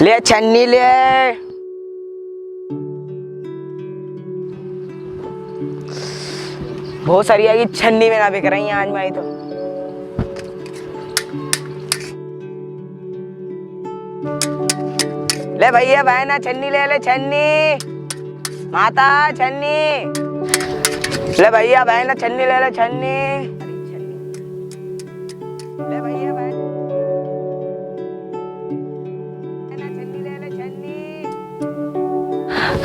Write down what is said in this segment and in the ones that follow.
ले छन्नी ले। बहुत सारी आएगी छन्नी में ना बिक रही है आज मैं तो। ले भैया बहना छन्नी ले छन्नी। माता छन्नी ले भैया बहना छन्नी ले छन्नी। ले भैया छन्नी ले छन्नी।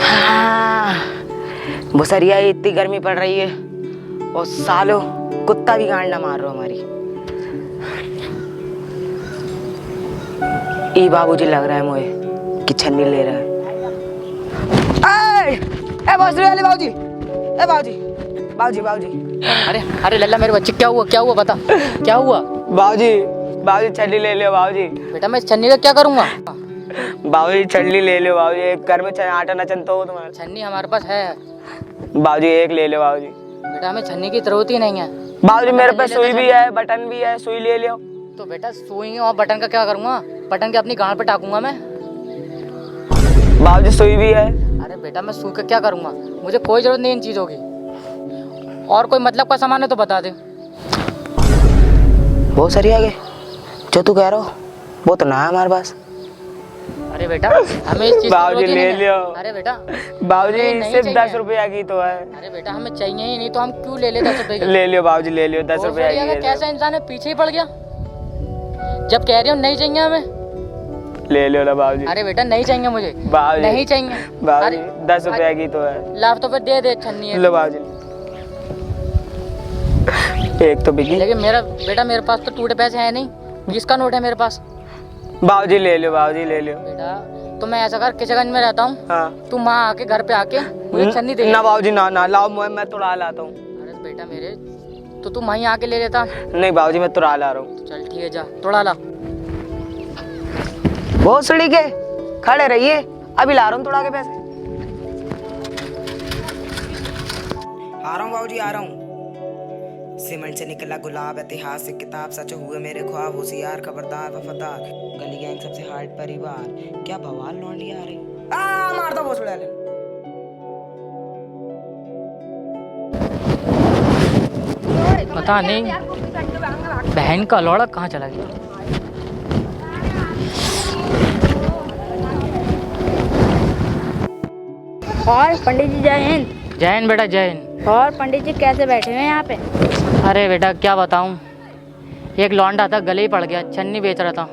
हाँ बुसरिया इतनी गर्मी पड़ रही है और सालो कुत्ता भी गांड ना मार रहा हमारी। ई बाबूजी लग रहा है मुझे कि छन्नी ले रहा है। ए भोसड़ी वाले बाबूजी, ए बाबूजी बाबूजी बाबूजी। अरे अरे लल्ला मेरे बच्चे क्या हुआ बता क्या हुआ। बाबूजी बाबूजी छन्नी ले लो बाबूजी। बेटा मैं छन्नी का क्या करूंगा। बाबूजी छन्नी ले लो बाबूजी। एक घर में आटा न चलता हो तुम्हारा। छन्नी हमारे पास है बाबूजी एक ले लो बाबूजी। बेटा हमें छन्नी की जरूरत ही नहीं है बाबूजी। मेरे पास सुई भी है बटन भी है, सुई ले लो। तो बेटा सुई और बटन का क्या करूंगा। बटन के अपनी गांड पे टाकूंगा मैं। बाबूजी सुई भी है। अरे बेटा मैं सुई का क्या करूंगा, मुझे कोई जरूरत नहीं इन चीजों की। और कोई मतलब का सामान है तो बता दे। बहुत सारी आ गए जो तू कह रहा हो वो तो ना है हमारे पास। अरे बेटा हमें इस चीज बाबूजी ले लियो। अरे बेटा बाबूजी सिर्फ 10 रुपया की तो है। अरे बेटा हमें चाहिए ही नहीं तो हम क्यों ले 10 रुपए की। ले लियो बाबूजी ले लियो 10 रुपया की। कैसा इंसान है पीछे ही पड़ गया जब कह रही हूँ नहीं चाहिए हमें। ले लियो ना बाबूजी। अरे बेटा नहीं चाहिए मुझे बाबूजी नहीं चाहिए बाबूजी 10 रुपया की तो है। लाभ तो फिर दे दे छन्नी है। लो बाबूजी एक तो बिकी। लेकिन मेरा बेटा मेरे पास तो टूटे पैसे हैं नहीं, 20 का नोट है मेरे पास। बाबूजी ले लियो बाबूजी ले लियो। बेटा तो मैं ऐसा कर किशनगंज में रहता हूँ। हाँ। तू वहाँ आके घर पे आके मुझे छन्नी दे। ना बाबूजी ना ना लाओ मैं तुड़ा लाता हूँ। अरे बेटा मेरे तो तू वहीं आके ले लेता। नहीं बाबूजी मैं तुड़ा ला रहा हूँ। चल ठीक है जा तोड़ा ला। बहुत सड़ी के खड़े रहिए अभी ला रहा हूँ तुड़ा के पैसे। आ रहा हूँ बाबूजी आ रहा हूँ। सीमेंट से निकला गुलाब ऐतिहासिक किताब सच हुए मेरे ख्वाब होशियार खबरदार वफादार गली गैंग सबसे हार्ड परिवार क्या बवाल लौंडी आ रही। मारता बहुत बड़ा ले। पता नहीं बहन का लौड़ा कहाँ चला गया। और पंडित जी जय हिंद। जय हिंद बेटा जय हिंद। और पंडित जी कैसे बैठे हुए हैं यहाँ पे। अरे बेटा क्या बताऊँ, एक लौंडा था गले ही पड़ गया, छन्नी बेच रहा था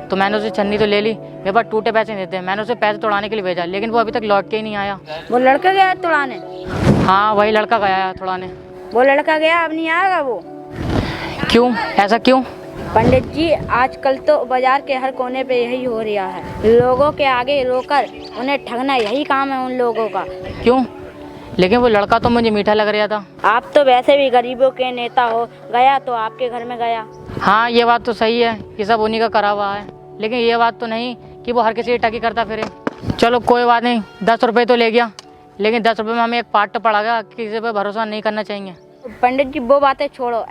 तो मैंने उसे छन्नी तो ले ली, मेरे पास टूटे पैसे नहीं देते। मैंने उसे पैसे तोड़ाने के लिए भेजा लेकिन वो अभी तक लौट के ही नहीं आया। वो लड़का गया तोड़ाने। हाँ वही लड़का गया है तोड़ाने। वो लड़का गया अब नहीं आएगा वो। क्यों ऐसा क्यों। पंडित जी आजकल तो बाजार के हर कोने पे यही हो रहा है, लोगों के आगे रोकर उन्हें ठगना यही काम है उन लोगों का। क्यों, लेकिन वो लड़का तो मुझे मीठा लग रहा था। आप तो वैसे भी गरीबों के नेता हो, गया तो आपके घर में गया। हाँ ये बात तो सही है कि सब उन्हीं का करा हुआ है, लेकिन ये बात तो नहीं कि वो हर किसी की टकी करता फिरे। चलो कोई बात नहीं, 10 रुपये तो ले गया, लेकिन 10 रुपये में हमें एक पार्ट तो पड़ा गया, किसी पे भरोसा नहीं करना चाहिए। पंडित जी वो बातें छोड़ो,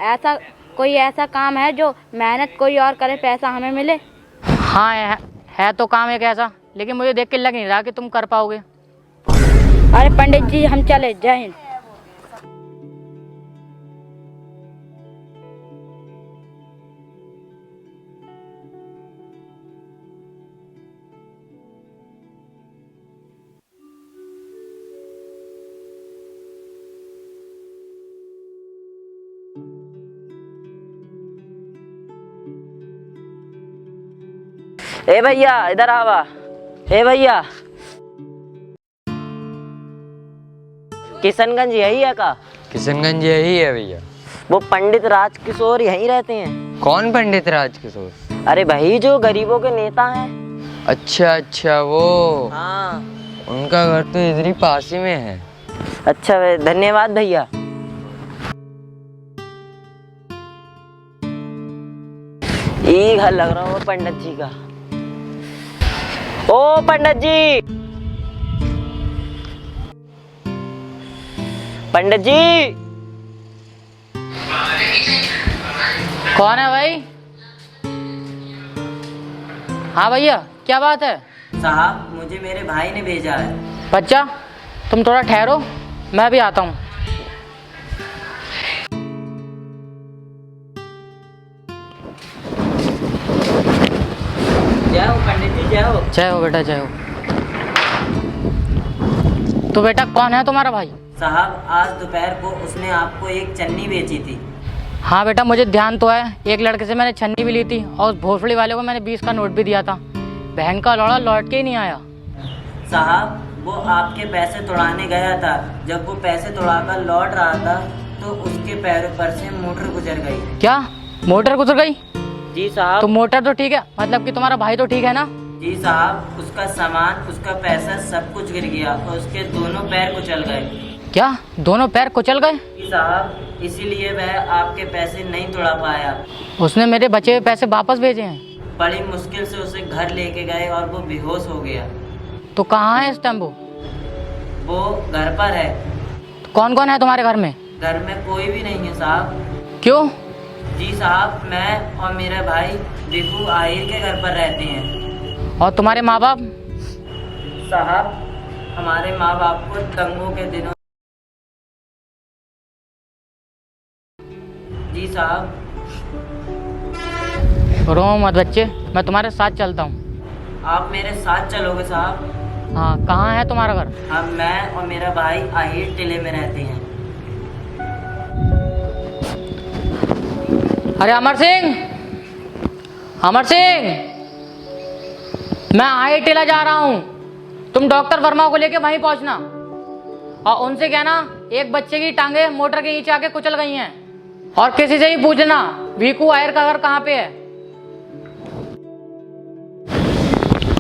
कोई ऐसा काम है जो मेहनत कोई और करे पैसा हमें मिले। हाँ है तो काम एक ऐसा, लेकिन मुझे देख के लग नहीं रहा कि तुम कर पाओगे। अरे पंडित जी हम चले, जय हिंद। ए भैया इधर आवा। ए भैया किशनगंज यही है का। किशनगंज यही है भैया। वो पंडित राजकिशोर यहीं रहते हैं। कौन पंडित राजकिशोर। अरे भाई जो गरीबों के नेता हैं। अच्छा अच्छा वो। हाँ उनका घर तो इधर ही पास ही में है। अच्छा धन्यवाद भैया। ये घर लग रहा हो पंडित जी का। ओ पंडित जी, पंडित जी। कौन है भाई। हाँ भैया क्या बात है। साहब मुझे मेरे भाई ने भेजा है। बच्चा तुम थोड़ा ठहरो, मैं भी आता हूँ। जय हो पंडित जी, जय हो। जय हो बेटा, जय हो। तो बेटा कौन है तुम्हारा भाई? साहब आज दोपहर को उसने आपको एक चन्नी बेची थी। हाँ बेटा मुझे ध्यान तो है, एक लड़के से मैंने छन्नी भी ली थी और उस भोसड़ी वाले को मैंने 20 का नोट भी दिया था। बहन का लौड़ा लौट के ही नहीं आया। साहब वो आपके पैसे तोड़ाने गया था, जब वो पैसे तोड़ाकर लौट रहा था तो उसके पैरों पर से मोटर गुजर गई। क्या मोटर गुजर गई? जी साहब। तो मोटर तो ठीक है, मतलब कि तुम्हारा भाई तो ठीक है ना? जी साहब, उसका सामान, उसका पैसा सब कुछ गिर गया और उसके दोनों पैर कुचल गए। क्या दोनों पैर कुचल गए? जी साहब, इसीलिए वह आपके पैसे नहीं तोड़ा पाया। उसने मेरे बचे हुए पैसे वापस भेजे हैं। बड़ी मुश्किल से उसे घर लेके गए और वो बेहोश हो गया। तो कहाँ है इस टाइम वो घर पर है। तो कौन कौन है तुम्हारे घर में? घर में कोई भी नहीं है साहब। क्यों? जी साहब, मैं और मेरा भाई दीपू आहिर के घर पर रहते हैं। और तुम्हारे माँ बाप? साहब हमारे माँ बाप को दंगों के दिनों। जी साहब। रो मत बच्चे, मैं तुम्हारे साथ चलता हूँ। आप मेरे साथ चलोगे साहब? हाँ, कहाँ है तुम्हारा घर? हम, मैं और मेरा भाई आहिर टिले में रहते हैं। अरे अमर सिंह, अमर सिंह, मैं आहिर टिला जा रहा हूँ। तुम डॉक्टर वर्मा को लेके वहीं पहुँचना और उनसे कहना एक बच्चे की टांगे मोटर के नीचे आके कुचल गई हैं। और किसी से ही पूछना वीकू आयर का घर कहाँ पे है।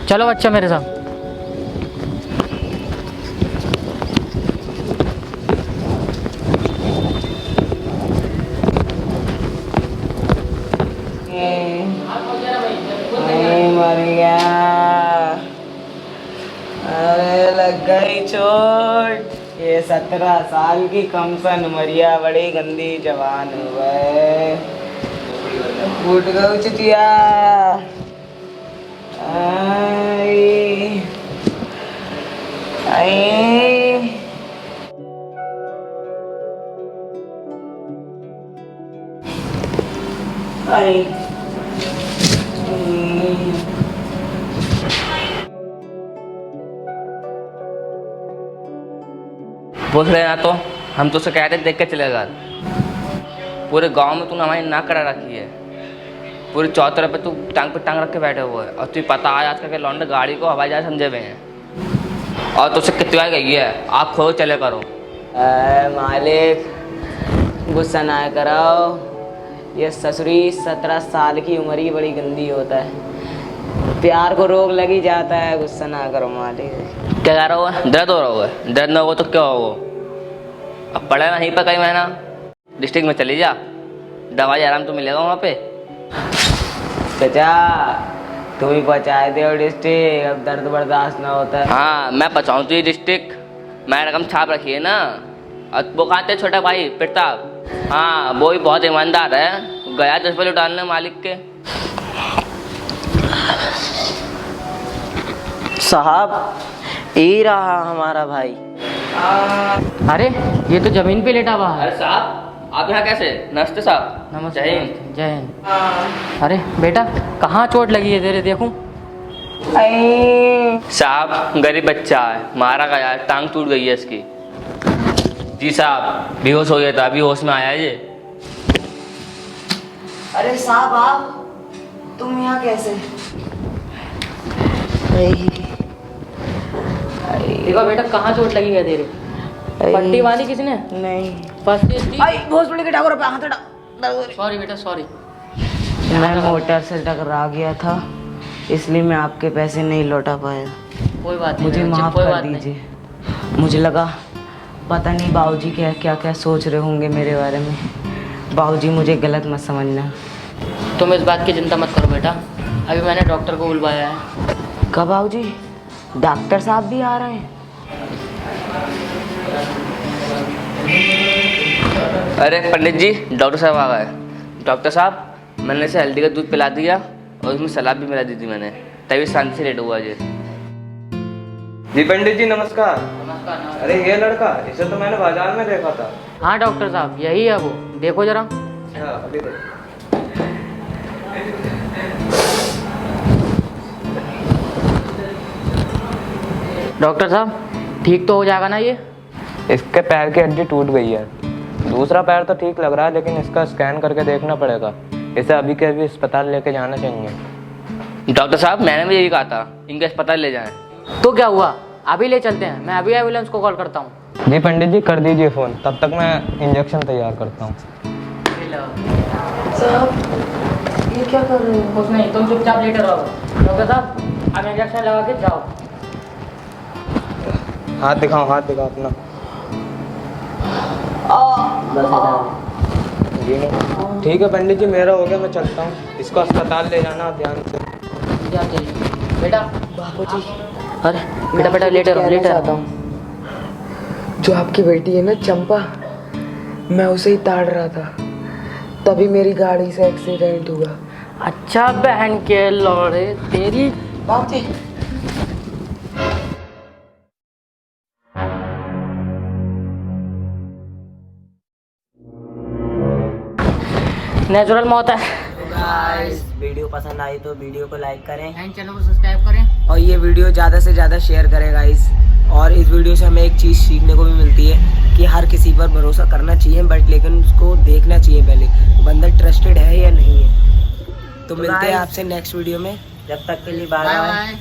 चलो बच्चा मेरे साथ। मर गया। अरे लग गई चोट। ये 17 साल की कमसन उमरिया बड़ी गंदी जवान हुए। फूट गई चिटिया। आई आई आई। पूछ रहे ना तो हम तो उसे कहते देख के चलेगा। पूरे गांव में तूने हमारी नाक करा रखी है। पूरे चौतरे पे तू टांग पे टांग रख के बैठे हुए है और तुझे पता है आजकल के लौंडे गाड़ी को हवाई जहाज समझे हुए हैं। और तुझसे कितनी बार गई है आप खो चले करो। मालिक गुस्सा ना कराओ। ये ससुरी 17 साल की उम्र ही बड़ी गंदी होता है। प्यार को रोग लगी जाता है। गुस्सा ना करो मालिक। क्या कह रहा हुआ? दर्द हो रहा है? दर्द ना हो तो क्या हो? अब पढ़े नहीं पर कई महीना डिस्ट्रिक्ट में चली जा, दवाई आराम तो मिलेगा वहाँ पे। चाचा तुम ही पहुँचाए थे डिस्ट्रिक्ट, अब दर्द बर्दाश्त ना होता है। हाँ मैं पहुँचाऊँ तुझे डिस्ट्रिक्ट, मैंने रकम छाप रखी है ना। और वो कहाँ थे छोटा भाई प्रताप? हाँ वो भी बहुत ईमानदार है, गया 10 रुपये लुटाने मालिक के। साहब ये रहा हमारा भाई। अरे ये तो जमीन पे लेटा हुआ है। अरे साहब आप यहाँ कैसे? नमस्ते साहब। नमस्ते। जय हिंद। जय हिंद। अरे बेटा कहाँ चोट लगी है तेरे? देखूं। साहब गरीब बच्चा है, मारा गया है, टांग टूट गई है इसकी। जी साहब बेहोश हो गया था, अभी होश में आया है ये। अरे साहब आप, तुम यहाँ कैसे? देखो बेटा कहाँ चोट लगी है तेरे? पट्टी बांधी किसने? नहीं। फर्स्ट एड दी? हॉस्पिटल के डाकुर पे हाथ दर्द। सॉरी बेटा सॉरी। मैं मोटर से टकरा गया था, इसलिए मैं आपके पैसे नहीं लौटा पाया। कोई बात नहीं, मुझे मेरे बच्चे, माफ कोई कर बात नहीं। दीजिए। मुझे लगा पता नहीं बाबूजी क्या क्या क्या सोच रहे होंगे मेरे बारे में। बाबूजी मुझे गलत मत समझना। तुम इस बात की चिंता मत करो बेटा, अभी मैंने डॉक्टर को बुलवाया है। कब बाबूजी? डॉक्टर साहब भी आ रहे हैं? अरे पंडित जी डॉक्टर साहब आ गए। डॉक्टर साहब मैंने इसे हल्दी का दूध पिला दिया और उसमें सलाद भी मिला दी थी मैंने, तभी शांति से लेट हुआ जी। जी पंडित जी नमस्कार। नमस्कार। अरे ये लड़का, इसे तो मैंने बाजार में देखा था। हाँ डॉक्टर साहब, यही है वो, देखो जरा। अच्छा अभी देख। डॉक्टर साहब ठीक तो हो जाएगा ना ये? इसके पैर की हड्डी टूट गई है। दूसरा पैर तो ठीक लग रहा है, लेकिन इसका स्कैन करके देखना पड़ेगा। इसे अभी के अभी अस्पताल लेके जाना चाहिए। डॉक्टर साहब मैंने भी यही कहा था, इनके अस्पताल ले जाएं। तो क्या हुआ, अभी ले चलते हैं, मैं अभी एम्बुलेंस को कॉल करता हूँ। जी पंडित जी कर दीजिए फ़ोन, तब तक मैं इंजेक्शन तैयार करता हूँ। साहब ये क्या कर रहे हो? कुछ नहीं, तुम चुपचाप लेटे रहो। डॉक्टर साहब अब इंजेक्शन लगा के जाओ। हाथ दिखाओ अपना। ठीक है पंडित जी, मेरा हो गया, मैं चलता हूँ। इसको अस्पताल ले जाना ध्यान से। क्या चाहिए बेटा? बापू जी। अरे बेटा बेटा लेटे रहो। जो आपकी बेटी है ना चंपा, मैं उसे ही ताड़ रहा था, तभी मेरी गाड़ी से एक्सीडेंट हुआ। अच्छा बहन के लौड़े तेरी। बाप जी नेचुरल मौत है। गाइस वीडियो पसंद आई तो वीडियो को लाइक करें चैनल को सब्सक्राइब करें और ये वीडियो ज़्यादा से ज़्यादा शेयर करें गाइस। और इस वीडियो से हमें एक चीज़ सीखने को भी मिलती है कि हर किसी पर भरोसा करना चाहिए, बट लेकिन उसको देखना चाहिए पहले बंदा ट्रस्टेड है या नहीं है। तो मिलते हैं आपसे नेक्स्ट वीडियो में, जब तक के लिए बाय बाय।